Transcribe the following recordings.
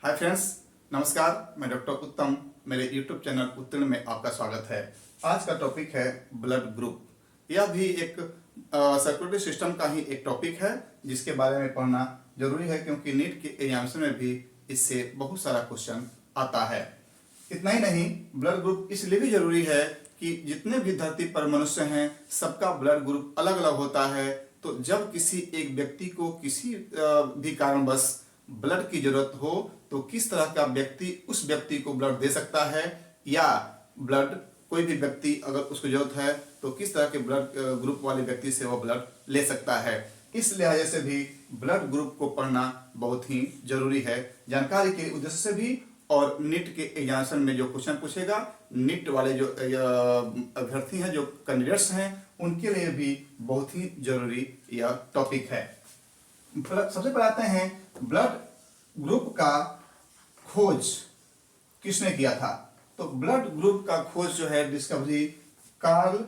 Hi friends, नमस्कार। मैं doctor उत्तम, मेरे यूट्यूब चैनल उत्तीर्ण में आपका स्वागत है। आज का टॉपिक है ब्लड ग्रुप। यह भी एक सर्कुलेटरी सिस्टम का ही एक टॉपिक है जिसके बारे में पढ़ना जरूरी है, क्योंकि नीट के एग्जामिनेशन में भी इससे बहुत सारा क्वेश्चन आता है। इतना ही नहीं, ब्लड ग्रुप इसलिए भी जरूरी है कि जितने भी धरती पर मनुष्य हैं सबका ब्लड ग्रुप अलग अलग होता है। तो जब किसी एक व्यक्ति को किसी भी कारणवश ब्लड की जरूरत हो तो किस तरह का व्यक्ति उस व्यक्ति को ब्लड दे सकता है, या ब्लड कोई भी व्यक्ति अगर उसको जरूरत है तो किस तरह के ब्लड ग्रुप वाले व्यक्ति से वो ब्लड ले सकता है। इस लिहाज से भी ब्लड ग्रुप को पढ़ना बहुत ही जरूरी है, जानकारी के उद्देश्य से भी। और नीट के एग्जामिनेशन में जो क्वेश्चन पूछेगा, नीट वाले जो अभ्यर्थी हैं, जो कैंडिडेट्स हैं, उनके लिए भी बहुत ही जरूरी यह टॉपिक है। सबसे पहले आते हैं ब्लड ग्रुप का खोज किसने किया था। तो ब्लड ग्रुप का खोज जो है डिस्कवरी कार्ल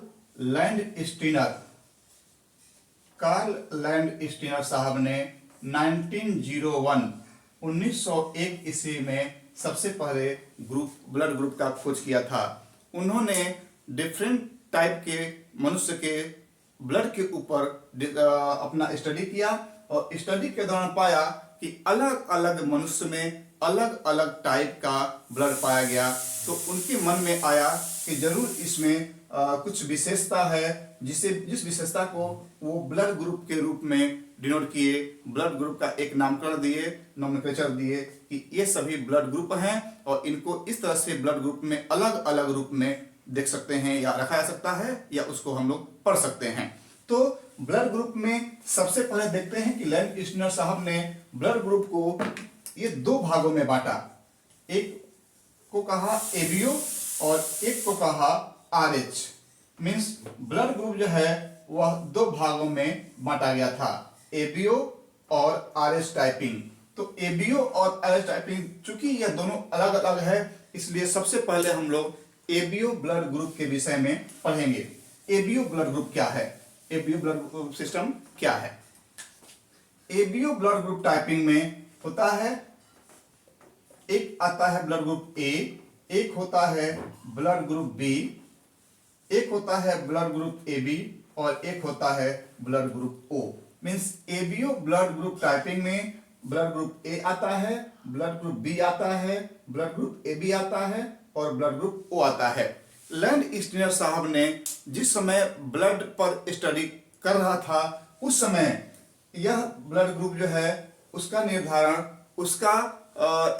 लैंडस्टीनर साहब ने 1901 ईस्वी में सबसे पहले ब्लड ग्रुप का खोज किया था। उन्होंने डिफरेंट टाइप के मनुष्य के ब्लड के ऊपर अपना स्टडी किया और स्टडी के दौरान पाया कि अलग अलग मनुष्य में अलग अलग टाइप का ब्लड पाया गया। तो उनके मन में आया कि जरूर इसमें कुछ विशेषता है, जिस विशेषता को वो ब्लड ग्रुप के रूप में डिनोट किए, ब्लड ग्रुप का एक नामकरण दिए, नोमेनक्लेचर दिए कि ये सभी ब्लड ग्रुप हैं और इनको इस तरह से ब्लड ग्रुप में अलग अलग रूप में देख सकते हैं या रखा जा सकता है, या उसको हम लोग पढ़ सकते हैं। तो ब्लड ग्रुप में सबसे पहले देखते हैं कि लैंडस्टीनर साहब ने ब्लड ग्रुप को ये दो भागों में बांटा। एक को कहा एबीओ और एक को कहा आरएच। मींस ब्लड ग्रुप जो है वह दो भागों में बांटा गया था, एबीओ और आरएच टाइपिंग। तो एबीओ और आरएच टाइपिंग, चूंकि यह दोनों अलग अलग है, इसलिए सबसे पहले हम लोग एबीओ ब्लड ग्रुप के विषय में पढ़ेंगे। एबीओ ब्लड ग्रुप क्या है, एबीओ ब्लड ग्रुप सिस्टम क्या है। एबीओ ब्लड ग्रुप टाइपिंग में होता है, एक आता है ब्लड ग्रुप ए, एक होता है ब्लड ग्रुप बी, एक होता है ब्लड ग्रुप ए बी और एक होता है blood group O. Means ABO blood group typing में ब्लड ग्रुप ए आता है, ब्लड ग्रुप बी आता है, ब्लड ग्रुप ए बी आता है और ब्लड ग्रुप ओ आता है। लैंडस्टीनर साहब ने जिस समय ब्लड पर स्टडी कर रहा था, उस समय यह ब्लड ग्रुप जो है उसका निर्धारण, उसका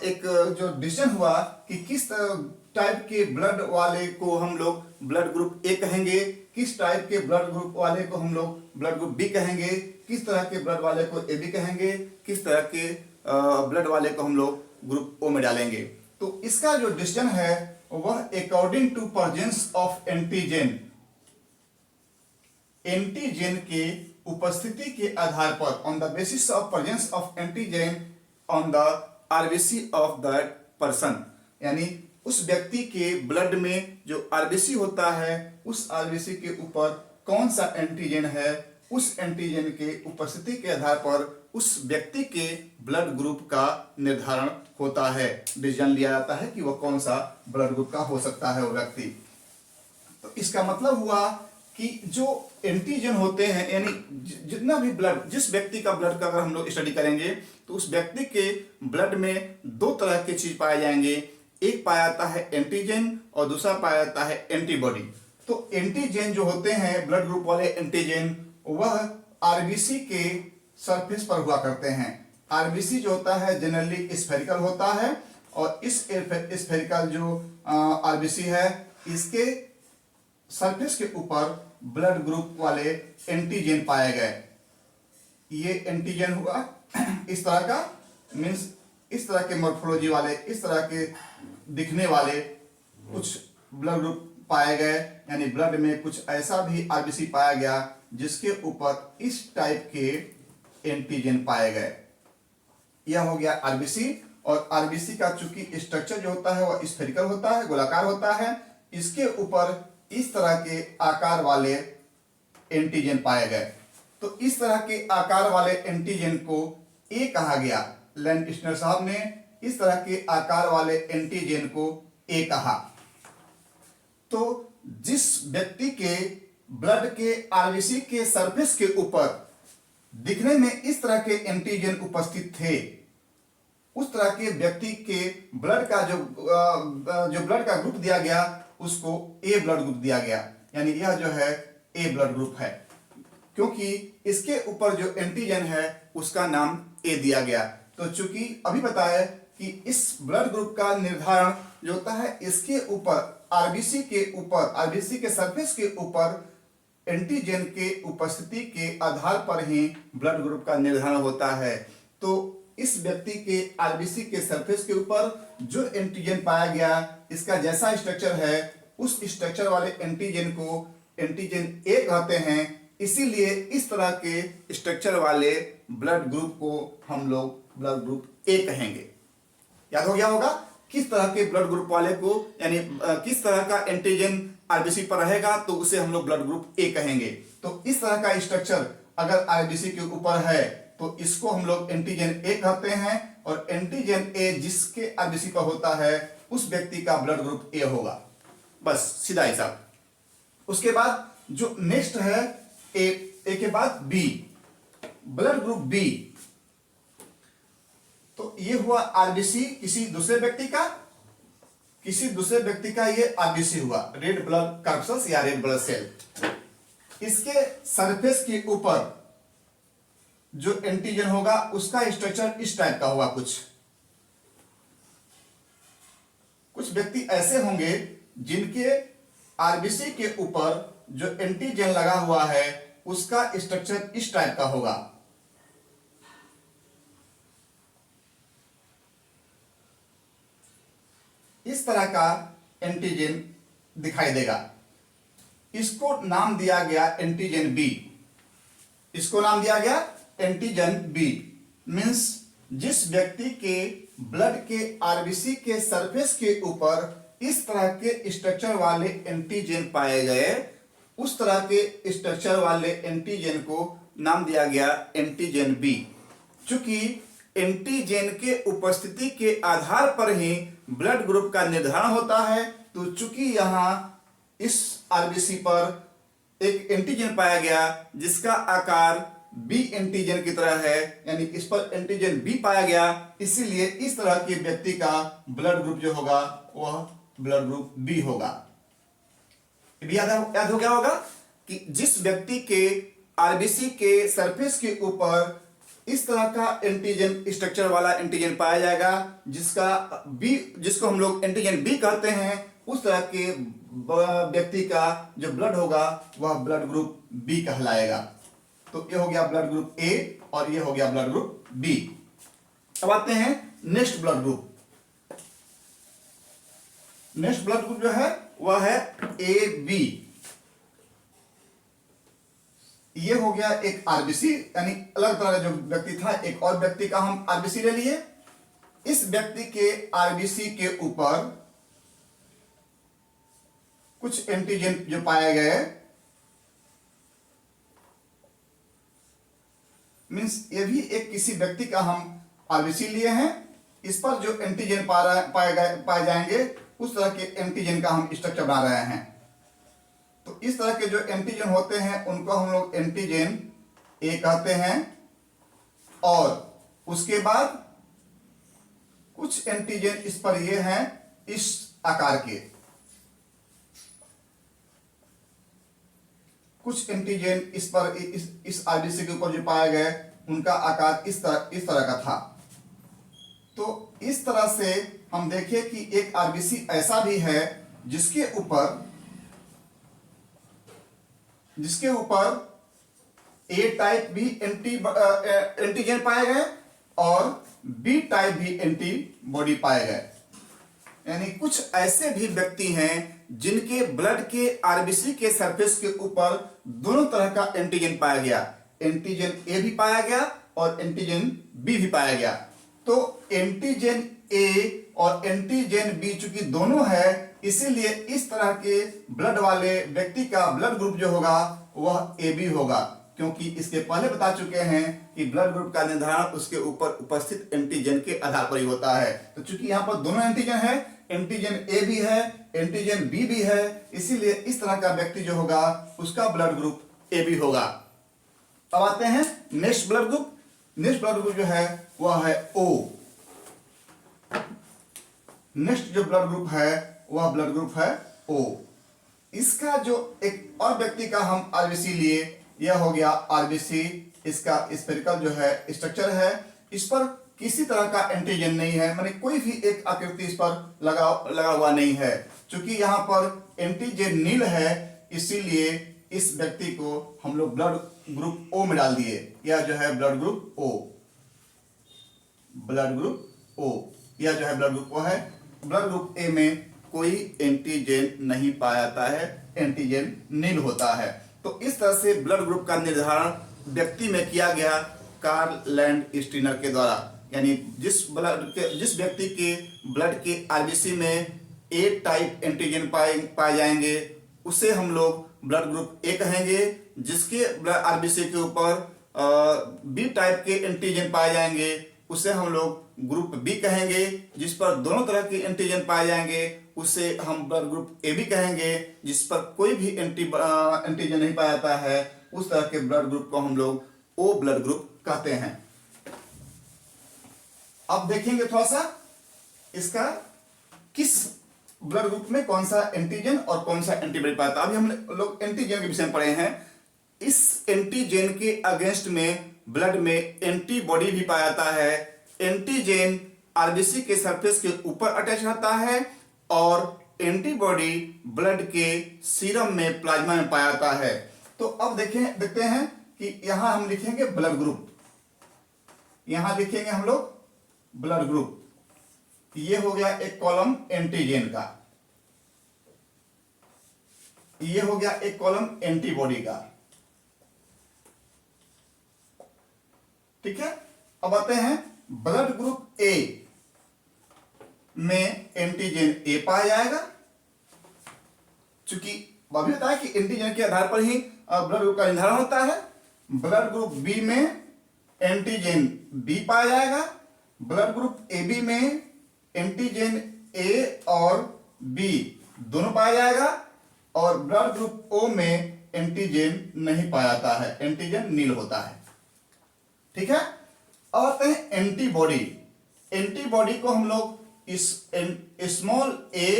एक जो डिसीजन हुआ कि किस टाइप के ब्लड वाले को हम लोग ब्लड ग्रुप ए कहेंगे, किस टाइप के ब्लड ग्रुप वाले को हम लोग ब्लड ग्रुप बी कहेंगे, किस तरह के ब्लड वाले को ए बी कहेंगे, किस तरह के ब्लड वाले को हम लोग ग्रुप ओ में डालेंगे। तो इसका जो डिसीजन है वह according to presence of antigen, antigen के उपस्थिति के आधार पर, on the basis of presence of antigen on the RBC of that person, यानी उस व्यक्ति के ब्लड में जो आरबीसी होता है, उस आरबीसी के ऊपर कौन सा एंटीजन है, उस एंटीजन के उपस्थिति के आधार पर उस व्यक्ति के ब्लड ग्रुप का निर्धारण होता है, डिसीजन लिया जाता है कि वह कौन सा ब्लड ग्रुप का हो सकता है वो व्यक्ति। तो इसका मतलब हुआ कि जो एंटीजन होते हैं, यानी जितना भी ब्लड, जिस व्यक्ति का ब्लड का अगर हम लोग स्टडी करेंगे तो उस व्यक्ति के ब्लड में दो तरह की चीज पाए जाएंगे। एक पाया जाता है एंटीजन और दूसरा पाया जाता है एंटीबॉडी। तो एंटीजन जो होते हैं, ब्लड ग्रुप वाले एंटीजन, वह आरबीसी के सरफेस पर हुआ करते हैं। आरबीसी जो होता है जनरली स्फेरिकल होता है और इस स्फेरिकल जो आरबीसी है, इसके सरफेस के ऊपर ब्लड ग्रुप वाले एंटीजन पाए गए। ये एंटीजन हुआ इस तरह का, मींस इस तरह के मॉर्फोलॉजी वाले, इस तरह के दिखने वाले कुछ ब्लड ग्रुप पाए गए, यानी ब्लड में कुछ ऐसा भी आरबीसी पाया गया जिसके ऊपर इस टाइप के एंटीजन पाए गए। यह हो गया आरबीसी। और आरबीसी का चूंकि स्ट्रक्चर जो होता है वह स्फेरिकल होता है, गोलाकार होता है, इसके ऊपर इस तरह के आकार वाले एंटीजन पाए गए। तो इस तरह के आकार वाले एंटीजन को ए कहा गया। लैंडस्टीनर साहब ने इस तरह के आकार वाले एंटीजन को ए कहा। तो जिस व्यक्ति के ब्लड के आरबीसी के सरफेस के ऊपर दिखने में इस तरह के एंटीजन उपस्थित थे, उस तरह के व्यक्ति के ब्लड का जो ब्लड का ग्रुप दिया गया उसको ए ब्लड ग्रुप दिया गया, यानी यह जो है ए ब्लड ग्रुप है, क्योंकि इसके ऊपर जो एंटीजन है उसका नाम ए दिया गया। तो चूंकि अभी बताया कि इस ब्लड ग्रुप का निर्धारण जो होता है इसके ऊपर आरबीसी के सरफेस के ऊपर एंटीजन के उपस्थिति के आधार पर ही ब्लड ग्रुप का निर्धारण होता है। तो इस व्यक्ति के आरबीसी के सरफेस के ऊपर जो एंटीजन पाया गया, इसका जैसा स्ट्रक्चर है उस स्ट्रक्चर वाले एंटीजन को एंटीजन ए कहते हैं, इसीलिए इस तरह के स्ट्रक्चर वाले ब्लड ग्रुप को हम लोग ब्लड ग्रुप ए कहेंगे। याद हो गया होगा किस तरह के ब्लड ग्रुप वाले को, यानी किस तरह का एंटीजन आरबीसी पर रहेगा तो उसे हम लोग ब्लड ग्रुप ए कहेंगे। तो इस तरह का स्ट्रक्चर अगर आरबीसी के ऊपर है तो इसको हम लोग एंटीजन ए कहते हैं, और एंटीजन ए जिसके आरबीसी पर होता है उस व्यक्ति का ब्लड ग्रुप ए होगा। बस सीधा हिसाब। उसके बाद जो नेक्स्ट है ए के बाद बी, ब्लड ग्रुप बी। तो ये हुआ आरबीसी किसी दूसरे व्यक्ति का ये आरबीसी हुआ, रेड ब्लड कॉर्पस्कल्स या रेड ब्लड सेल। इसके सरफेस के ऊपर जो एंटीजन होगा उसका स्ट्रक्चर इस टाइप का होगा। कुछ व्यक्ति ऐसे होंगे जिनके आरबीसी के ऊपर जो एंटीजन लगा हुआ है उसका स्ट्रक्चर इस टाइप का होगा। इस तरह का एंटीजन दिखाई देगा। इसको नाम दिया गया एंटीजन बी। इसको नाम दिया गया एंटीजन बी। मीन्स जिस व्यक्ति के ब्लड के आरबीसी के सरफेस के ऊपर इस तरह के स्ट्रक्चर वाले एंटीजन पाए गए, उस तरह के स्ट्रक्चर वाले एंटीजन को नाम दिया गया एंटीजन बी। चूंकि एंटीजन के उपस्थिति के आधार पर ही ब्लड ग्रुप का निर्धारण होता है, तो चूंकि यहां इस आरबीसी पर एक एंटीजन पाया गया जिसका आकार बी एंटीजन की तरह है, यानी इस पर एंटीजन बी पाया गया, इसीलिए इस तरह के व्यक्ति का ब्लड ग्रुप जो होगा वह ब्लड ग्रुप बी होगा। याद हो गया होगा कि जिस व्यक्ति के आरबीसी के सरफेस के ऊपर इस तरह का एंटीजन स्ट्रक्चर वाला एंटीजन पाया जाएगा जिसको हम लोग एंटीजन बी कहते हैं, उस तरह के व्यक्ति का जो ब्लड होगा वह ब्लड ग्रुप बी कहलाएगा। तो ये हो गया ब्लड ग्रुप ए और ये हो गया ब्लड ग्रुप बी। अब आते हैं next blood group. Next blood group जो है वह है ए बी। ये हो गया एक आरबीसी, यानी अलग तरह का जो व्यक्ति था, एक और व्यक्ति का हम आरबीसी ले लिए। इस व्यक्ति के आरबीसी के ऊपर कुछ एंटीजन जो पाए गए, मीन्स ये भी एक किसी व्यक्ति का हम आरबीसी लिए हैं, इस पर जो एंटीजन पाए जाएंगे उस तरह के एंटीजन का हम स्ट्रक्चर बना रहे हैं। तो इस तरह के जो एंटीजन होते हैं उनको हम लोग एंटीजन ए कहते हैं, और उसके बाद कुछ एंटीजन इस पर ये हैं इस आकार के, कुछ एंटीजन इस पर इस आरबीसी के ऊपर जो पाए गए उनका आकार इस तरह का था। तो इस तरह से हम देखें कि एक आरबीसी ऐसा भी है जिसके ऊपर ए टाइप भी एंटीजन पाए गए और बी टाइप भी एंटीबॉडी पाए गए। यानी कुछ ऐसे भी व्यक्ति हैं जिनके ब्लड के आरबीसी के सरफेस के ऊपर दोनों तरह का एंटीजन पाया गया, एंटीजन ए भी पाया गया और एंटीजन बी भी पाया गया। तो एंटीजन ए और एंटीजन बी चूंकि दोनों है, इसीलिए इस तरह के ब्लड वाले व्यक्ति का ब्लड ग्रुप जो होगा वह ए बी होगा। क्योंकि इसके पहले बता चुके हैं कि ब्लड ग्रुप का निर्धारण उसके ऊपर उपस्थित एंटीजन के आधार पर ही होता है। तो चूंकि यहाँ पर दोनों एंटीजन है, एंटीजन ए भी है, एंटीजन बी भी है, इसीलिए इस तरह का व्यक्ति जो होगा उसका ब्लड ग्रुप ए बी होगा। अब आते हैं next blood group. Next blood group जो है वह है ओ। नेक्स्ट जो ब्लड ग्रुप है वह ब्लड ग्रुप है ओ। इसका जो एक और व्यक्ति का हम आरबीसी लिए, यह हो गया आरबीसी। इसका स्फेरिकल जो है स्ट्रक्चर है, इस पर किसी तरह का एंटीजन नहीं है, माने कोई भी एक आकृति इस पर लगा हुआ नहीं है। चूंकि यहाँ पर एंटीजन नील है, इसीलिए इस व्यक्ति को हम लोग ब्लड ग्रुप ओ में डाल दिए। यह जो है blood group O, blood group O, यह जो है ब्लड ग्रुप ओ है। ब्लड ग्रुप ए में कोई एंटीजन नहीं पाया जाता है, एंटीजन नील होता है। तो इस तरह से ब्लड ग्रुप का निर्धारण व्यक्ति में किया गया कार्ल लैंडस्टीनर के द्वारा। यानी जिस व्यक्ति के ब्लड के आरबीसी में ए टाइप एंटीजन पाए जाएंगे उसे हम लोग ब्लड ग्रुप ए कहेंगे। जिसके आरबीसी के ऊपर बी टाइप के एंटीजन पाए जाएंगे उसे हम लोग ग्रुप बी कहेंगे। जिस पर दोनों तरह के एंटीजन पाए जाएंगे उसे हम ब्लड ग्रुप ए बी कहेंगे। जिस पर कोई भी एंटीजन नहीं पाया जाता है उस तरह के ब्लड ग्रुप को हम लोग ओ ब्लड ग्रुप कहते हैं। अब देखेंगे थोड़ा सा इसका किस ब्लड ग्रुप में कौन सा एंटीजन और कौन सा एंटीबॉडी पाता है। अभी हम लोग एंटीजन के विषय में पढ़े हैं। इस एंटीजन के अगेंस्ट में ब्लड में एंटीबॉडी भी पाया जाता है। एंटीजन आरबीसी के सरफेस के ऊपर अटैच रहता है और एंटीबॉडी ब्लड के सीरम में, प्लाज्मा में पाया जाता है। तो अब देखते हैं कि यहां हम लिखेंगे ब्लड ग्रुप, यहां लिखेंगे हम लोग ब्लड ग्रुप। ये हो गया एक कॉलम एंटीजन का, ये हो गया एक कॉलम एंटीबॉडी का। ठीक है। अब आते हैं ब्लड ग्रुप ए में एंटीजन ए पाया जाएगा। चूंकि अभी बताया कि एंटीजन के आधार पर ही ब्लड ग्रुप का निर्धारण होता है। ब्लड ग्रुप बी में एंटीजन बी पाया जाएगा। ब्लड ग्रुप ए बी में एंटीजन ए और बी दोनों पाया जाएगा और ब्लड ग्रुप ओ में एंटीजन नहीं पाया जाता है, एंटीजन नील होता है। ठीक है। अब आते हैं एंटीबॉडी। एंटीबॉडी को हम लोग इस स्मॉल ए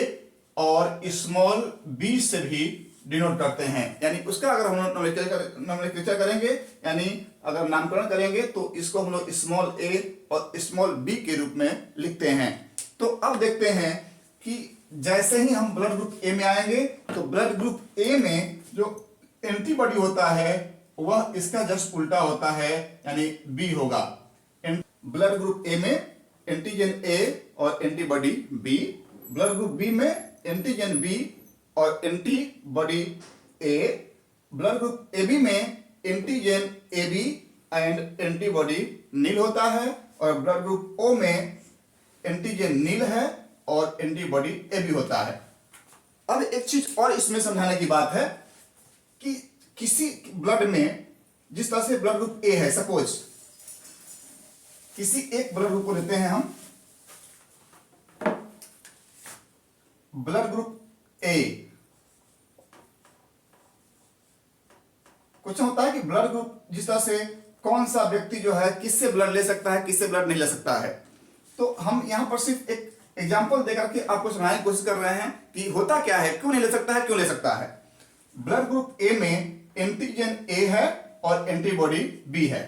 और स्मॉल बी से भी डिनोट करते हैं। यानी उसका अगर हम नोमेनक्लेचर करेंगे, यानी अगर नामकरण करेंगे तो इसको हम लोग स्मॉल ए और स्मॉल बी के रूप में लिखते हैं। तो अब देखते हैं कि जैसे ही हम ब्लड ग्रुप ए में आएंगे तो ब्लड ग्रुप ए में जो एंटीबॉडी होता है वह इसका जस्ट उल्टा होता है, यानी बी होगा। ब्लड ग्रुप ए में एंटीजन ए और antibody B, blood group B में एंटीजन बी और antibody A, blood group A B में antigen A B and antibody nil होता है और ब्लड ग्रुप ओ में एंटीजन नील है और एंटीबॉडी ए बी होता है। अब एक चीज और इसमें समझाने की बात है कि किसी ब्लड में जिस तरह से ब्लड ग्रुप ए है, सपोज किसी एक ब्लड ग्रुप को लेते हैं हम, ब्लड ग्रुप ए। कुछ होता है कि ब्लड ग्रुप जिस तरह से कौन सा व्यक्ति जो है किससे ब्लड ले सकता है, किससे ब्लड नहीं ले सकता है। तो हम यहां पर सिर्फ एक एग्जांपल देकर के आपको समझाने की कोशिश कर रहे हैं कि होता क्या है, क्यों नहीं ले सकता है, क्यों ले सकता है। ब्लड ग्रुप ए में एंटीजन ए है और एंटीबॉडी बी है।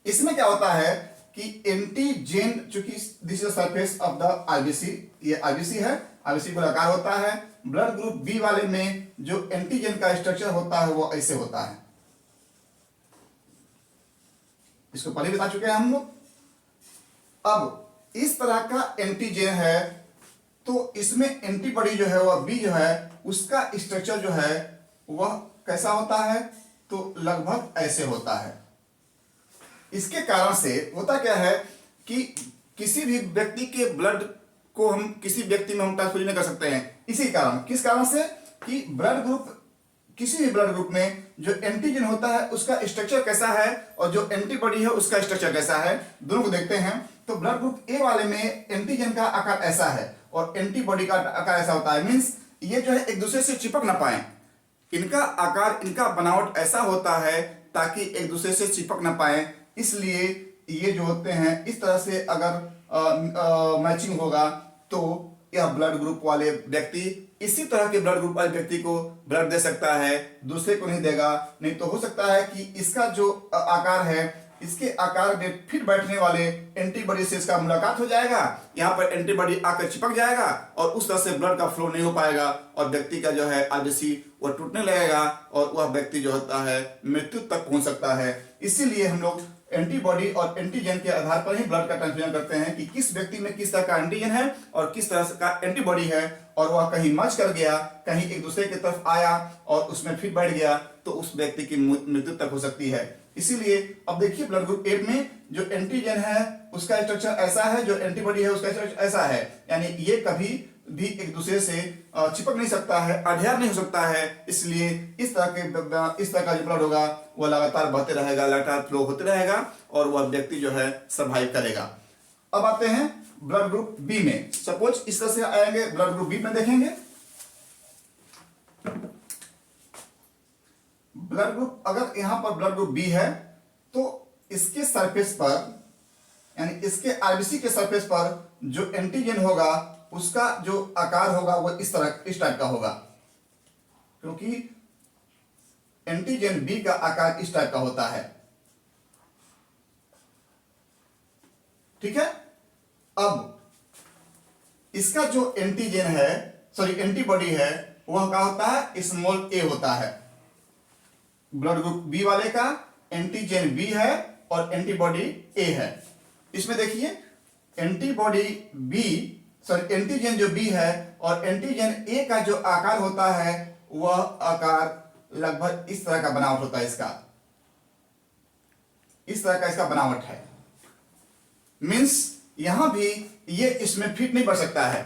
इसमें क्या होता है कि एंटीजन, चूंकि this is surface of the RBC, ये आरबीसी है, आरबीसी गोलाकार होता है। ब्लड ग्रुप बी वाले में जो एंटीजन का स्ट्रक्चर होता है वो ऐसे होता है, इसको पहले बता चुके हैं हम लोग। अब इस तरह का एंटीजन है तो इसमें एंटीबॉडी जो है वह बी जो है उसका स्ट्रक्चर जो है वह कैसा होता है, तो लगभग ऐसे होता है। इसके कारण से होता क्या है कि किसी भी व्यक्ति के ब्लड को हम किसी व्यक्ति में हम ट्रांसफ्यूजन नहीं कर सकते हैं। इसी कारण, किस कारण से कि ब्लड ग्रुप किसी भी ब्लड ग्रुप में जो एंटीजन होता है उसका स्ट्रक्चर कैसा है और जो एंटीबॉडी है उसका स्ट्रक्चर कैसा है, दोनों को देखते हैं। तो ब्लड ग्रुप ए वाले में एंटीजन का आकार ऐसा है और एंटीबॉडी का आकार ऐसा होता है। मींस ये जो है एक दूसरे से चिपक ना पाए, इनका आकार, इनका बनावट ऐसा होता है ताकि एक दूसरे से चिपक ना पाए। इसलिए ये जो होते हैं इस तरह से अगर मैचिंग होगा तो यह ब्लड ग्रुप वाले व्यक्ति इसी तरह के ब्लड ग्रुप वाले व्यक्ति को ब्लड दे सकता है, दूसरे को नहीं देगा। नहीं तो हो सकता है कि इसका जो आकार है, इसके आकार में फिट बैठने वाले एंटीबॉडी से इसका मुलाकात हो जाएगा, यहाँ पर एंटीबॉडी आकर चिपक जाएगा और उस तरह से ब्लड का फ्लो नहीं हो पाएगा और व्यक्ति का जो है आरबीसी वो टूटने लगेगा और वह व्यक्ति जो होता है मृत्यु तक पहुंच सकता है। इसीलिए हम लोग एंटीबॉडी और एंटीजन के आधार पर ही ब्लड का ट्रांसफ्यूजन करते हैं कि किस व्यक्ति में किस तरह का एंटीजन है और किस तरह का एंटीबॉडी है, और वह कहीं मर्ज कर गया, कहीं एक दूसरे की तरफ आया और उसमें फिट बैठ गया तो उस व्यक्ति की मृत्यु तक हो सकती है। इसीलिए अब देखिए ब्लड ग्रुप ए में जो एंटीजन है उसका स्ट्रक्चर ऐसा है, जो एंटीबॉडी है उसका स्ट्रक्चर ऐसा है, यानी ये कभी भी एक दूसरे से चिपक नहीं सकता है, अध्ययन नहीं हो सकता है। इसलिए इस तरह का जो ब्लड होगा वह लगातार बहते रहेगा, लगातार फ्लो होते रहेगा और वह व्यक्ति जो है सर्वाइव करेगा। अब आते हैं ब्लड ग्रुप बी में। सपोज इस तरह से आएंगे, ब्लड ग्रुप बी में देखेंगे ब्लड ग्रुप, अगर यहां पर ब्लड ग्रुप बी है तो इसके सरफेस पर, यानी इसके आरबीसी के सरफेस पर जो एंटीजन होगा उसका जो आकार होगा वो इस टाइप का होगा, क्योंकि एंटीजन बी का आकार इस टाइप का होता है। ठीक है। अब इसका जो एंटीजन है, सॉरी एंटीबॉडी है, वह क्या होता है, स्मॉल ए होता है। ब्लड ग्रुप बी वाले का एंटीजन बी है और एंटीबॉडी ए है। इसमें देखिए एंटीबॉडी बी, सॉरी एंटीजन जो बी है और एंटीजन ए का जो आकार होता है वह आकार लगभग इस तरह का बनावट होता है, इसका इस तरह का इसका बनावट है। मींस यहां भी ये इसमें फिट नहीं बढ़ सकता है,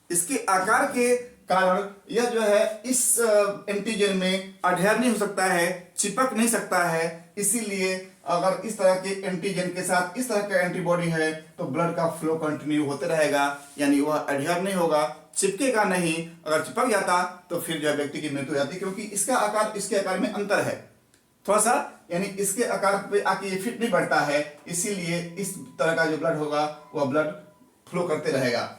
इसके आकार के कारण यह जो है इस एंटीजन में अडहेर नहीं हो सकता है, चिपक नहीं सकता है। इसीलिए अगर इस तरह के एंटीजन के साथ इस तरह का एंटीबॉडी है तो ब्लड का फ्लो कंटिन्यू होते रहेगा, यानी वह अडहेर नहीं होगा, चिपकेगा नहीं। अगर चिपक जाता तो फिर जो व्यक्ति की मृत्यु हो जाती, क्योंकि इसका आकार इसके आकार में अंतर है थोड़ा सा, यानी इसके आकार पे आके ये फिट नहीं बढ़ता है। इसीलिए इस तरह का जो ब्लड होगा वह ब्लड फ्लो करते रहेगा।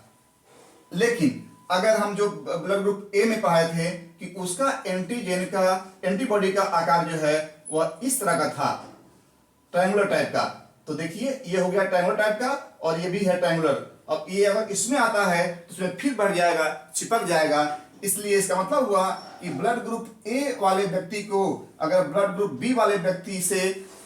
लेकिन अगर हम जो ब्लड ग्रुप ए में पढ़ाए थे कि उसका एंटीजन का, एंटीबॉडी का आकार जो है वह इस तरह का था, ट्रायंगुलर टाइप का, तो देखिए ये हो गया ट्रायंगुलर टाइप का और ये भी है ट्रायंगुलर। अब ये अगर इसमें आता है तो इसमें फिर बढ़ जाएगा, चिपक जाएगा। इसलिए इसका मतलब हुआ कि ब्लड ग्रुप ए वाले व्यक्ति को अगर ब्लड ग्रुप बी वाले व्यक्ति से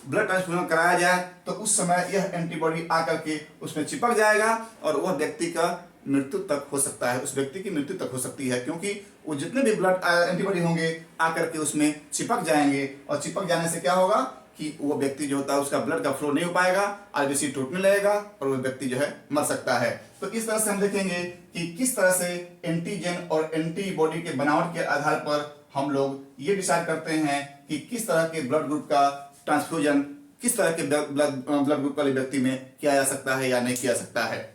ब्लड ट्रांसफ्यूजन कराया जाए तो उस समय यह एंटीबॉडी आकर के उसमें चिपक जाएगा और वह व्यक्ति का मृत्यु तक हो सकता है, उस व्यक्ति की मृत्यु तक हो सकती है, क्योंकि वो जितने भी ब्लड एंटीबॉडी होंगे आकर के उसमें चिपक जाएंगे और चिपक जाने से क्या होगा कि वो व्यक्ति जो होता है उसका ब्लड का फ्लो नहीं हो पाएगा, आरबीसी टूटने लगेगा और वो व्यक्ति जो है मर सकता है। तो इस तरह से हम देखेंगे कि किस तरह से एंटीजन और एंटीबॉडी के बनावट के आधार पर हम लोग ये डिसाइड करते हैं कि किस तरह के ब्लड ग्रुप का ट्रांसफ्यूजन किस तरह के ब्लड ग्रुप वाले व्यक्ति में किया जा सकता है या नहीं किया सकता है।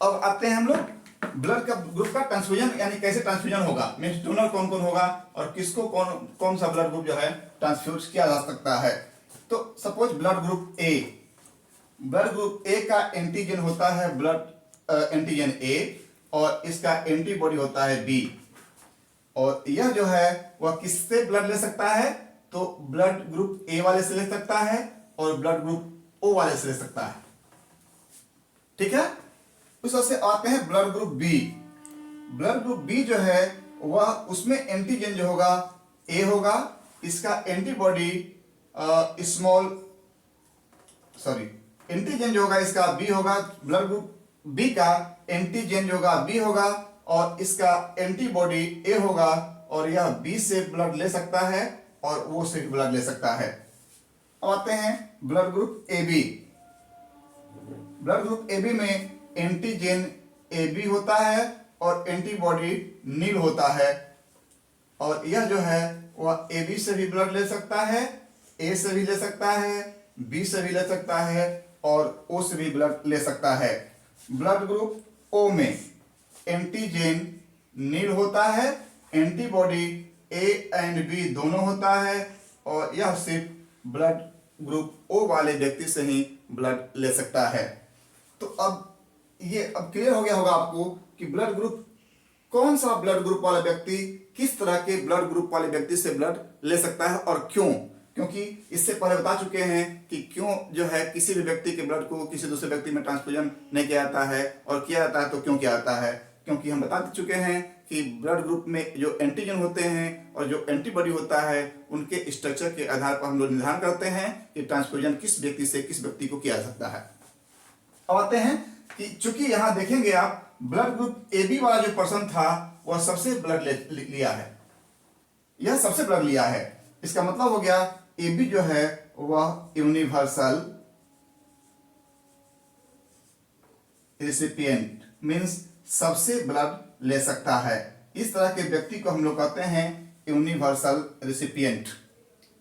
अब आते हैं हम लोग ब्लड का ग्रुप का ट्रांसफ्यूजन, यानी कैसे ट्रांसफ्यूजन होगा, मींस डोनर कौन कौन होगा और किसको कौन सा ब्लड ग्रुप जो है ट्रांसफ्यूज किया जा सकता है। तो सपोज ब्लड ग्रुप ए, ब्लड ग्रुप ए का एंटीजन होता है ब्लड एंटीजन ए और इसका एंटीबॉडी होता है बी, और यह जो है वह किससे ब्लड ले सकता है, तो ब्लड ग्रुप ए वाले से ले सकता है और ब्लड ग्रुप ओ वाले से ले सकता है। ठीक है। उस तरह से आते हैं blood group B. Blood group B जो है वह उसमें एंटीजन जो होगा ए होगा, इसका एंटीबॉडी एंटीजन जो होगा इसका बी होगा, ब्लड ग्रुप बी का एंटीजन जो होगा बी होगा और इसका एंटीबॉडी ए होगा, और यह बी से ब्लड ले सकता है और वो से ब्लड ले सकता है। अब आते हैं blood group A B. Blood group A B में एंटीजन ए बी होता है और एंटीबॉडी नील होता है। और यह जो है वह ए बी से भी ब्लड ले सकता है, ए से भी ले सकता है, बी से भी ले सकता है और ओ से भी ब्लड ले सकता है। ब्लड ग्रुप ओ में एंटीजन नील होता है, एंटीबॉडी ए एंड बी दोनों होता है और यह सिर्फ ब्लड ग्रुप ओ वाले व्यक्ति से ही ब्लड ले सकता है। तो अब क्लियर हो गया होगा आपको कि ब्लड ग्रुप, कौन सा ब्लड ग्रुप वाला व्यक्ति किस तरह के ब्लड ग्रुप वाले व्यक्ति से ब्लड ले सकता है और क्यों। क्योंकि इससे पहले बता चुके हैं कि क्यों जो है किसी भी व्यक्ति के ब्लड को किसी दूसरे व्यक्ति में ट्रांसफ्यूजन नहीं किया जाता है, और किया जाता है तो क्यों किया जाता है। क्योंकि हम बता चुके हैं कि ब्लड ग्रुप में जो एंटीजन होते हैं और जो एंटीबॉडी होता है उनके स्ट्रक्चर के आधार पर हम लोग निर्धारण करते हैं कि ट्रांसफ्यूजन किस व्यक्ति से किस व्यक्ति को किया जा सकता है। अब आते हैं कि चूंकि यहाँ देखेंगे आप ब्लड ग्रुप ए बी वाला जो पर्सन था वह सबसे ब्लड लिया है, यह सबसे ब्लड लिया है। इसका मतलब हो गया ए बी जो है वह यूनिवर्सल रिसिपिएंट मीन्स सबसे ब्लड ले सकता है। इस तरह के व्यक्ति को हम लोग कहते हैं यूनिवर्सल रिसिपिएंट।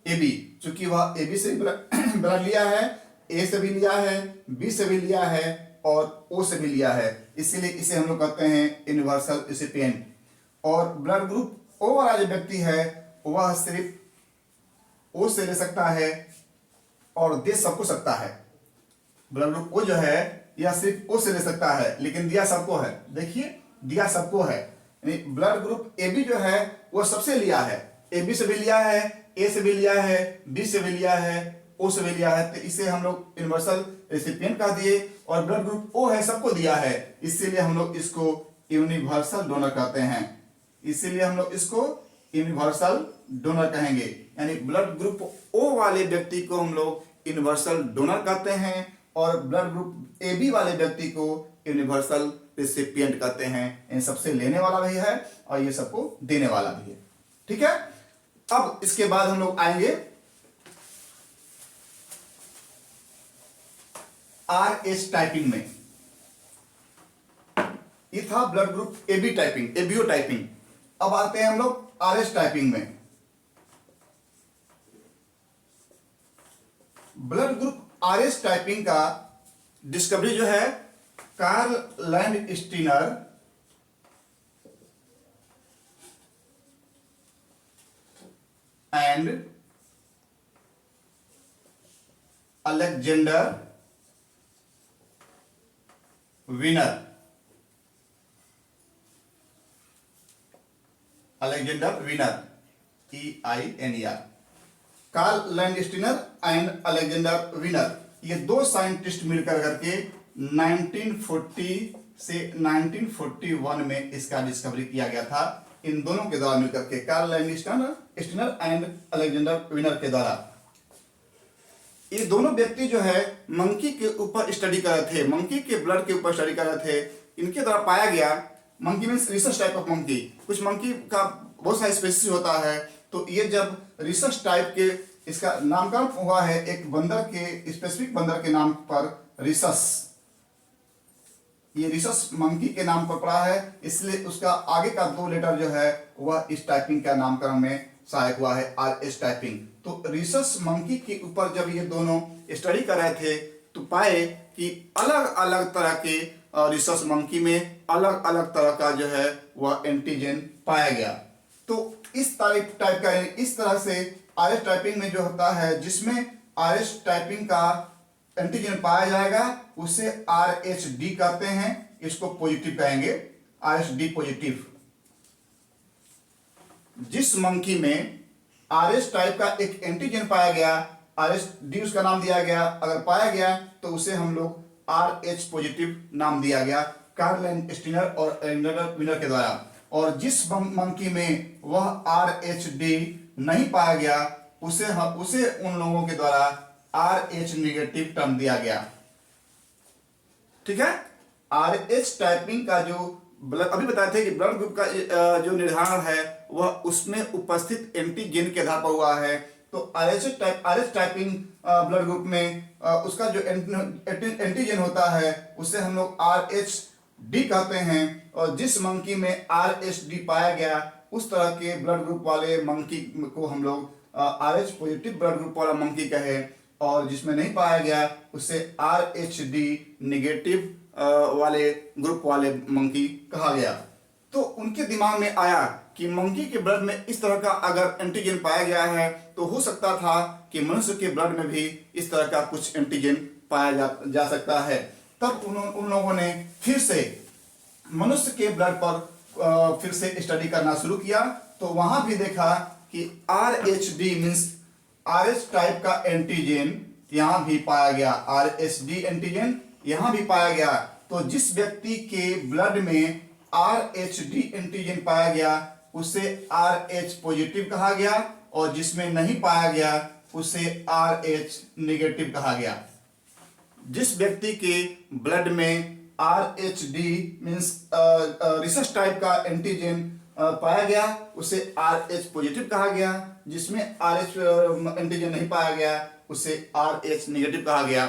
ए बी, चूंकि वह ए बी से ब्लड लिया है, ए से भी लिया है, बी से भी लिया है और ओ से भी लिया है, इसीलिए इसे हम लोग कहते हैं यूनिवर्सल रिसिपिएंट। और ब्लड ग्रुप ओ वाला जो व्यक्ति है वह सिर्फ ओ से ले सकता है और दे सबको सकता है। ब्लड ग्रुप ओ जो है यह सिर्फ ओ से ले सकता है लेकिन दिया सबको है। देखिए दिया सबको है, यानी ब्लड ग्रुप ए बी जो है वह सबसे लिया है, ए बी से भी लिया है, ए से भी लिया है, बी से भी लिया है, ओ से भी लिया है, तो इसे हम लोग यूनिवर्सल रेसिपिएंट कह दिए। और ब्लड ग्रुप ओ है, सबको दिया है, इसीलिए हम लोग इसको यूनिवर्सल डोनर कहते हैं। इसीलिए हम लोग इसको यूनिवर्सल डोनर कहेंगे, यानी ब्लड ग्रुप ओ वाले व्यक्ति को हम लोग यूनिवर्सल डोनर कहते हैं और ब्लड ग्रुप ए बी वाले व्यक्ति को यूनिवर्सल रिसिपिएंट कहते हैं। इन सबसे लेने वाला भी है और ये सबको देने वाला भी है। ठीक है, अब इसके बाद हम लोग आएंगे आर एस टाइपिंग में। ये था blood group A B typing, ABO typing. अब आते हैं हम लोग आर एस टाइपिंग में। Blood group R S typing का डिस्कवरी जो है Karl Landsteiner and Alexander Wiener, Alexander Wiener EINER, Karl Landsteiner and Alexander Wiener, ये दो साइंटिस्ट मिलकर करके 1940 से 1941 में इसका डिस्कवरी किया गया था। इन दोनों के द्वारा मिलकर के, Karl Landsteiner and Alexander Wiener के द्वारा। ये दोनों व्यक्ति जो है मंकी के ऊपर स्टडी कर रहे थे, मंकी के ब्लड के ऊपर स्टडी कर रहे थे। इनके द्वारा पाया गया, monkey means research type of monkey, कुछ मंकी का बहुत सारा स्पेसीज होता है, तो ये जब रिसर्च टाइप के, इसका नामकरण हुआ है एक बंदर के, स्पेसिफिक बंदर के नाम पर रिसस, ये रिसस मंकी के नाम पर पड़ा है, इसलिए उसका आगे का दो लेटर जो है वह इस टाइपिंग का नामकरण में सहायक हुआ है, RS टाइपिंग। तो रिसस मंकी के ऊपर जब ये दोनों स्टडी कर रहे थे तो पाए कि अलग अलग तरह के रिसस मंकी में अलग अलग तरह का जो है वह एंटीजन पाया गया। तो इस टाइप का, इस तरह से RS टाइपिंग में जो होता है, जिसमें RS टाइपिंग का एंटीजन पाया जाएगा उसे RH-D कहते हैं, इसको पॉजिटिव कहेंगे, RH-D पॉजिटिव। जिस मंकी में RS टाइप का एक एंटीजन पाया गया, RH-D उसका नाम दिया गया, अगर पाया गया तो उसे हम लोग RH पॉजिटिव नाम दिया गया कार्ल लैंडस्टीनर और अलेक्जेंडर विनर के द्वारा। और जिस मंकी में वह RH-D नहीं पाया गया उसे उन लोगों के द्वारा RH नेगेटिव टर्म दिया गया। ठीक है, RH टाइपिंग का जो ब्लड, अभी बताए थे कि ब्लड ग्रुप का जो निर्धारण है वह उसमें उपस्थित एंटीजन के आधार पर हुआ है। तो RH टाइपिंग ब्लड ग्रुप में उसका जो एंटीजन होता है उसे हम लोग RH डी कहते हैं। और जिस मंकी में RHD पाया गया उस तरह के ब्लड ग्रुप वाले मंकी को हम लोग RH पॉजिटिव ब्लड ग्रुप वाला मंकी कहे, और जिसमें नहीं पाया गया उसे RHD नेगेटिव वाले ग्रुप वाले मंकी कहा गया। तो उनके दिमाग में आया कि मंकी के ब्लड में इस तरह का अगर एंटीजन पाया गया है तो हो सकता था कि मनुष्य के ब्लड में भी इस तरह का कुछ एंटीजन पाया जा सकता है। तब उन लोगों ने फिर से मनुष्य के ब्लड पर फिर से स्टडी करना शुरू किया। तो वहां भी देखा कि RHD मीन्स RH टाइप का एंटीजन यहां भी पाया गया, RHD एंटीजन यहां भी पाया गया। तो जिस व्यक्ति के ब्लड में RHD एंटीजन पाया गया उसे RH पॉजिटिव कहा गया, और जिसमें नहीं पाया गया उसे RH नेगेटिव कहा गया। जिस व्यक्ति के ब्लड में RHD मीन्स रिसर्च टाइप का एंटीजन पाया गया उसे RH पॉजिटिव कहा गया, जिसमें RH एंटीजन नहीं पाया गया उसे RH नेगेटिव कहा गया।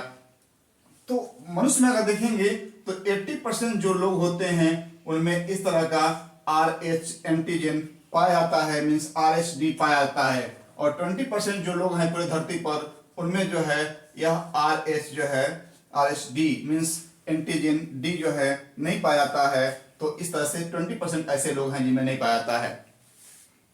तो मनुष्य में अगर देखेंगे तो 80% जो लोग होते हैं उनमें इस तरह का RH एंटीजन पाया जाता है, मीन्स RHD पाया जाता है, और 20% जो लोग हैं पूरी धरती पर उनमें जो है यह RH जो है RHD मीन्स एंटीजन D जो है नहीं पाया जाता है। तो इस तरह से 20% ऐसे लोग हैं जिनमें नहीं पाया जाता है।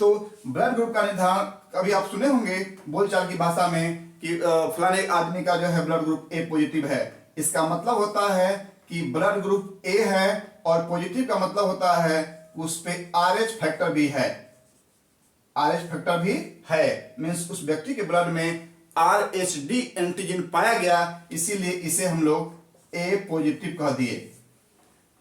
तो ब्लड ग्रुप का निर्धारण कभी आप सुने होंगे बोलचाल की भाषा में कि फलाने आदमी का जो है ब्लड ग्रुप A पॉजिटिव है। इसका मतलब होता है कि ब्लड ग्रुप A है, और पॉजिटिव का मतलब होता है उस पे RH फैक्टर भी है, RH फैक्टर भी है, मीन्स उस व्यक्ति के ब्लड में RHD एंटीजन पाया गया, इसीलिए इसे हम लोग A पॉजिटिव कह दिए।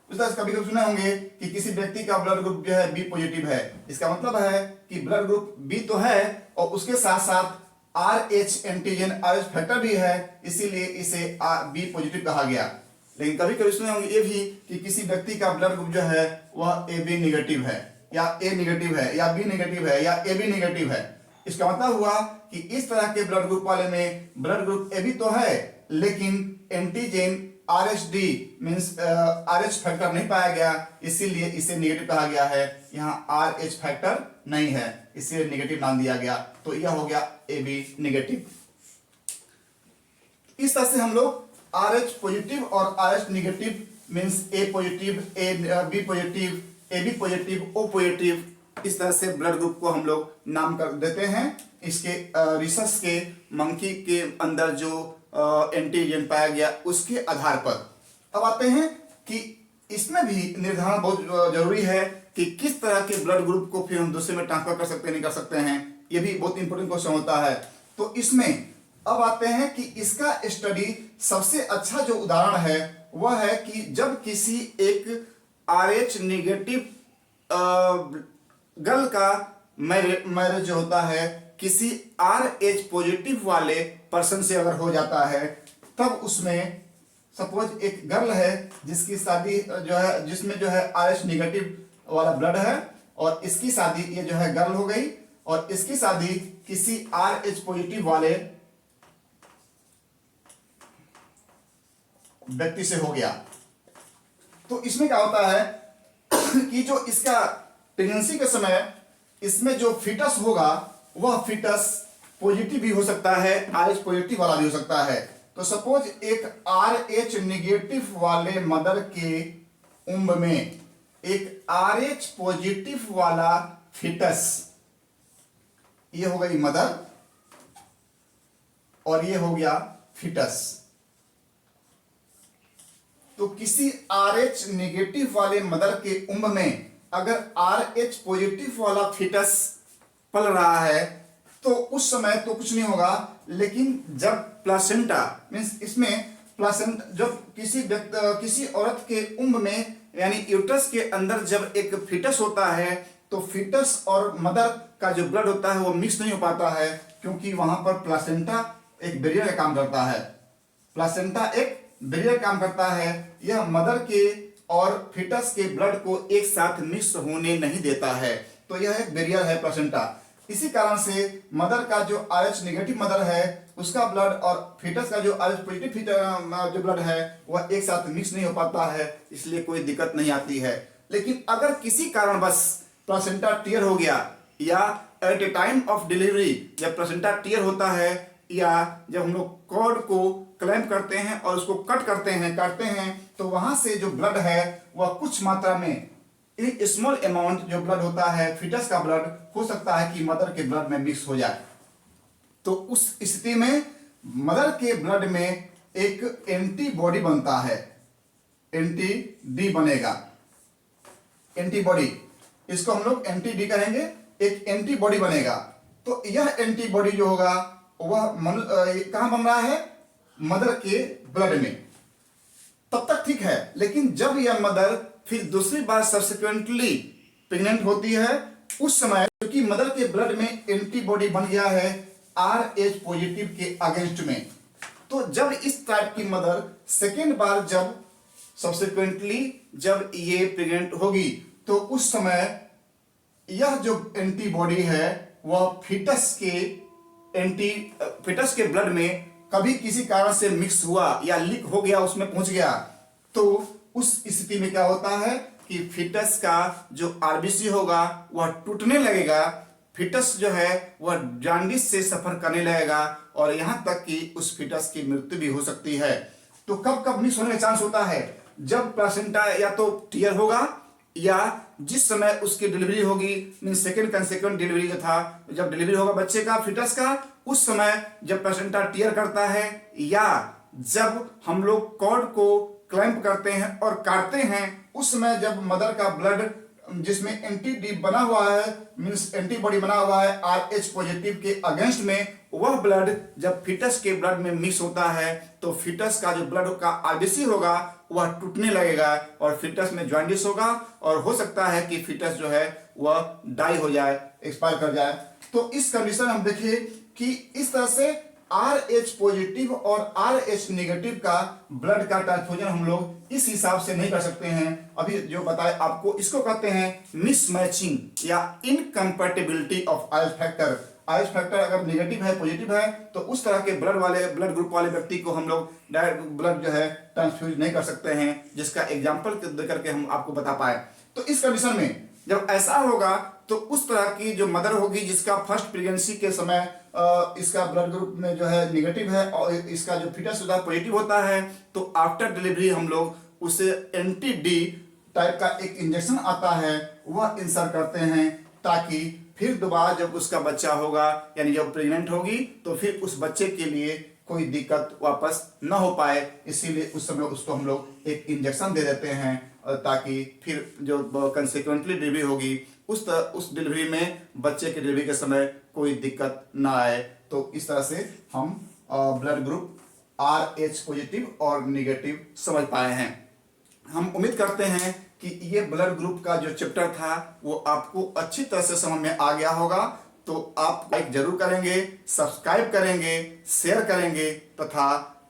कभी कभी सुने होंगे कि किसी व्यक्ति का ब्लड ग्रुप जो है B पॉजिटिव है। इसका मतलब है कि ब्लड ग्रुप B तो है और उसके साथ साथ RH एंटीजन RH फैक्टर भी है, इसीलिए इसे B पॉजिटिव कहा गया। लेकिन कभी कभी सुने होंगे ये भी कि किसी व्यक्ति का ब्लड ग्रुप जो है वह AB नेगेटिव है, या A नेगेटिव है, या B नेगेटिव है, या AB नेगेटिव है। इसका मतलब हुआ कि इस तरह के ब्लड ग्रुप वाले में ब्लड ग्रुप AB तो है लेकिन antigen RHD means RH factor नहीं पाया गया, इसीलिए इसे नेगेटिव कहा गया है। यहाँ RH फैक्टर नहीं है इसलिए नेगेटिव नाम दिया गया। तो यह हो गया AB नेगेटिव। इस तरह से हम लोग RH पॉजिटिव और RH negative means A positive, B positive, AB positive, O positive, इस तरह से ब्लड ग्रुप को हम लोग नाम कर देते हैं। इसके रिसर्च के मंकी के अंदर जो एंटीजन पाया गया उसके आधार पर। अब आते हैं कि इसमें भी निर्धारण बहुत जरूरी है कि किस तरह के ब्लड ग्रुप को फिर हम दूसरे में ट्रांसफर कर सकते हैं, नहीं कर सकते हैं, ये भी बहुत इंपॉर्टेंट क्वेश्चन होता है। तो इसमें अब आते हैं कि इसका स्टडी सबसे अच्छा जो उदाहरण है वह है कि जब किसी एक RH नेगेटिव गर्ल का मैरिज जो होता है किसी RH पॉजिटिव वाले पर्सन से अगर हो जाता है, तब उसमें सपोज एक गर्ल है जिसकी शादी जो है जिसमें जो है RH नेगेटिव वाला ब्लड है, और इसकी शादी ये जो है गर्ल हो गई, और इसकी शादी किसी RH पॉजिटिव वाले व्यक्ति से हो गया। तो इसमें क्या होता है कि जो इसका प्रेगनेंसी के समय इसमें जो फीटस होगा वह फीटस पॉजिटिव भी हो सकता है, RH पॉजिटिव वाला भी हो सकता है। तो सपोज एक RH नेगेटिव वाले मदर के उम्र में एक RH पॉजिटिव वाला फीटस, ये हो गई मदर और ये हो गया फीटस। तो किसी RH नेगेटिव वाले मदर के उम्र में अगर RH पॉजिटिव वाला फीटस पल रहा है तो उस समय तो कुछ नहीं होगा, लेकिन जब प्लासेंटा मीन्स इसमें प्लासेंटा जब किसी औरत के उम्र में यानी यूट्रस के अंदर जब एक फीटस होता है तो फीटस और मदर का जो ब्लड होता है वो मिक्स नहीं हो पाता है, क्योंकि वहां पर प्लासेंटा एक बैरियर का काम करता है। प्लासेंटा एक बैरियर काम करता है, यह मदर के और फीटस के ब्लड को एक साथ मिक्स होने नहीं देता है। तो यह एक बैरियर है प्लासेंटा। इसी कारण से मदर का जो RH नेगेटिव मदर है उसका ब्लड और फीटस का जो RH पॉजिटिव जो ब्लड है वह एक साथ मिक्स नहीं हो पाता है, इसलिए कोई दिक्कत नहीं आती है। लेकिन अगर किसी कारणवश प्लेसेंटा टियर हो गया या at a time of delivery जब प्लेसेंटा टियर होता है या जब हम लोग कॉर्ड को क्लैंप करते हैं और उसको काटते हैं तो वहां से जो ब्लड है वह कुछ मात्रा में स्मॉल अमाउंट जो ब्लड होता है फीटस का ब्लड हो सकता है कि मदर के ब्लड में मिक्स हो जाए। तो उस स्थिति में मदर के ब्लड में एक एंटीबॉडी बनता है, एंटी डी बनेगा, एंटीबॉडी, इसको हम लोग एंटी डी कहेंगे, एक एंटीबॉडी बनेगा। तो यह एंटीबॉडी जो होगा वह कहां बन रहा है, मदर के ब्लड में। तब तक ठीक है, लेकिन जब यह मदर फिर दूसरी बार सब्सिक्वेंटली प्रेग्नेंट होती है उस समय क्योंकि मदर के ब्लड में एंटीबॉडी बन गया है RH पॉजिटिव के अगेंस्ट में, तो जब इस टाइप की मदर सेकेंड बार जब सब्सिक्वेंटली जब ये प्रेग्नेंट होगी तो उस समय यह जो एंटीबॉडी है वह फीटस के ब्लड में कभी किसी कारण से मिक्स हुआ या लीक हो गया, उसमें पहुंच गया, तो उस स्थिति में क्या होता है कि फीटस का जो RBC होगा वह टूटने लगेगा, फीटस जो है वह जॉन्डिस से सफर करने लगेगा और यहां तक कि उस फीटस की मृत्यु भी हो सकती है। तो कब कब मिक्स होने का चांस होता है, जब प्लेसेंटा या तो टियर होगा या जिस समय उसकी डिलीवरी होगी, मीन सेकेंड कंसेक्वेंट डिलीवरी जो था, जब डिलीवरी होगा बच्चे का फीटस का उस समय जब प्लेसेंटा टियर करता है या जब हम लोग कॉर्ड को क्लैंप करते हैं और काटते हैं उस समय जब मदर का ब्लड जिसमें एंटी डी बना हुआ है, मींस एंटीबॉडी बना हुआ है RH पॉजिटिव के अगेंस्ट में, वह ब्लड जब फीटस के ब्लड में मिक्स होता है तो फीटस का जो ब्लड का RBC होगा वह टूटने लगेगा और फीटस में जॉन्डिस होगा और हो सकता है कि फीटस जो है वह डाई हो जाए, एक्सपायर कर जाए। तो इस कंडीशन हम देखिए कि इस तरह से RH पॉजिटिव और RH नेगेटिव का ब्लड का ट्रांसफ्यूजन हम लोग इस हिसाब से नहीं कर सकते हैं। अभी जो बताए आपको इसको कहते हैं मिसमैचिंग या incompatibility of RH factor. RH factor अगर नेगेटिव है पॉजिटिव है तो उस तरह के ब्लड ग्रुप वाले व्यक्ति को हम लोग डायरेक्ट ब्लड जो है ट्रांसफ्यूज नहीं कर सकते हैं, जिसका एग्जाम्पल देकर के हम आपको बता पाए। तो इस कंडीशन में जब ऐसा होगा तो उस तरह की जो मदर होगी जिसका फर्स्ट प्रेगनेंसी के समय इसका ब्लड ग्रुप में जो है नेगेटिव है और इसका जो फीटस होता है पॉजिटिव होता है, तो आफ्टर डिलीवरी हम लोग उसे एंटी डी टाइप का एक इंजेक्शन आता है वह इंसर्ट करते हैं ताकि फिर दोबारा जब उसका बच्चा होगा यानी जब प्रेग्नेंट होगी तो फिर उस बच्चे के लिए कोई दिक्कत वापस न हो पाए, इसीलिए उस समय उसको हम लोग एक इंजेक्शन दे देते हैं ताकि फिर जो कंसिक्वेंटली डिलीवरी होगी उस डिलीवरी में बच्चे के डिलीवरी के समय कोई दिक्कत ना आए। तो इस तरह से हम ब्लड ग्रुप RH पॉजिटिव और नेगेटिव समझ पाए हैं। हम उम्मीद करते हैं कि ये ब्लड ग्रुप का जो चैप्टर था वो आपको अच्छी तरह से समझ में आ गया होगा। तो आप लाइक जरूर करेंगे, सब्सक्राइब करेंगे, शेयर करेंगे तथा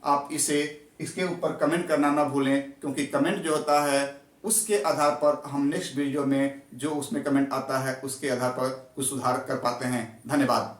आप इसके ऊपर कमेंट करना ना भूलें, क्योंकि कमेंट जो होता है उसके आधार पर हम नेक्स्ट वीडियो में जो उसमें कमेंट आता है उसके आधार पर कुछ सुधार कर पाते हैं। धन्यवाद।